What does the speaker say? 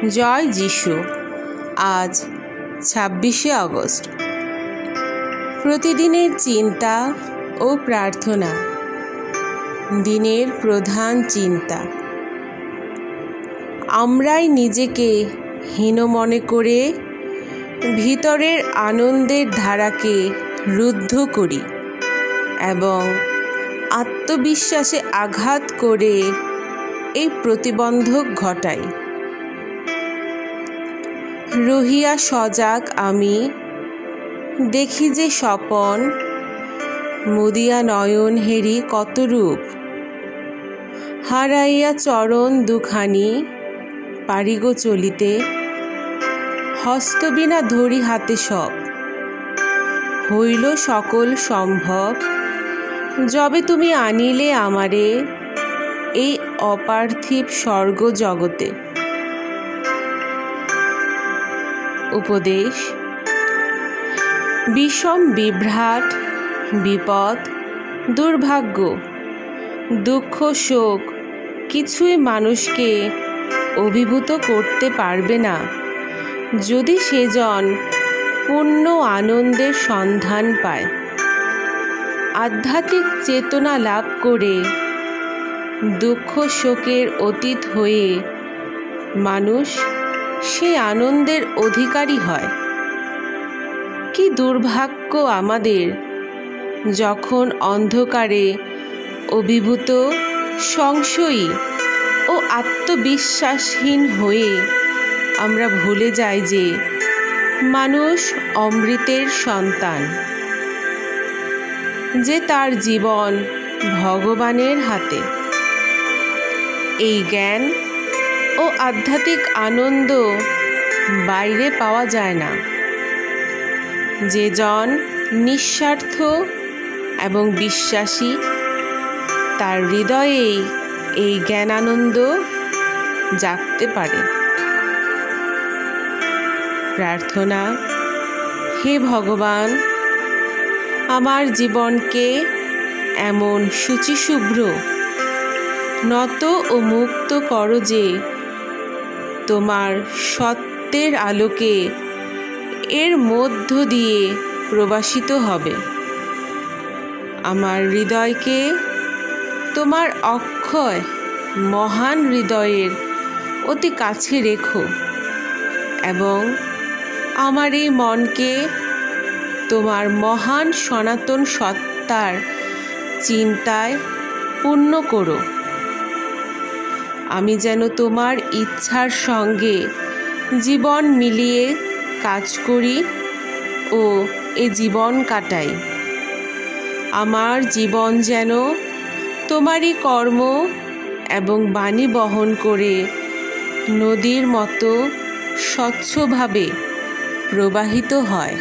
জয় যিশু। আজ 26শে আগস্ট। প্রতিদিনের চিন্তা ও প্রার্থনা। দিনের প্রধান চিন্তা। আমরাই নিজেকে হীন মনে করে ভিতরের আনন্দের ধারাকে রুদ্ধ করি এবং আত্মবিশ্বাসে আঘাত করে এই প্রতিবন্ধক ঘটাই। রহিয়া সজাগ আমি, দেখি যে স্বপন, মুদিয়া নয়ন হেরি কত রূপ। হারাইয়া চরণ দুখানি, পারিগো চলিতে, হস্তবিনা ধরি হাতে সব। হইল সকল সম্ভব, যবে তুমি আনিলে আমারে এই অপার্থিব স্বর্গ জগতে। উপদেশ। বিষম বিভ্রাট, বিপদ, দুর্ভাগ্য, দুঃখ, শোক কিছুই মানুষকে অভিভূত করতে পারবে না যদি সেজন পূর্ণ আনন্দের সন্ধান পায়। আধ্যাত্মিক চেতনা লাভ করে দুঃখ শোকের অতীত হয়ে মানুষ সেই আনন্দের অধিকারী হয়। কি দুর্ভাগ্য আমাদের, যখন অন্ধকারে অভিভূত, সংশয়ী ও আত্মবিশ্বাসহীন হয়ে আমরা ভুলে যাই যে মানুষ অমৃতের সন্তান, যে তার জীবন ভগবানের হাতে। এই জ্ঞান ও আধ্যাত্মিক আনন্দ বাইরে পাওয়া যায় না। যে জন নিঃস্বার্থ এবং বিশ্বাসী, তার হৃদয়েই এই জ্ঞানানন্দ জাগতে পারে। প্রার্থনা। হে ভগবান, আমার জীবনকে এমন শুচিশুভ্র, নত ও মুক্ত করো যে তোমার সত্যের আলোকে এর মধ্য দিয়ে প্রবাসিত হবে। আমার হৃদয়কে তোমার অক্ষয় মহান হৃদয়ের অতি কাছে রেখো এবং আমার এই মনকে তোমার মহান সনাতন সত্তার চিন্তায় পূর্ণ করো। আমি যেন তোমার ইচ্ছার সঙ্গে জীবন মিলিয়ে কাজ করি ও এ জীবন কাটাই। আমার জীবন যেন তোমারই কর্ম এবং বাণী বহন করে নদীর মতো স্বচ্ছভাবে প্রবাহিত হয়।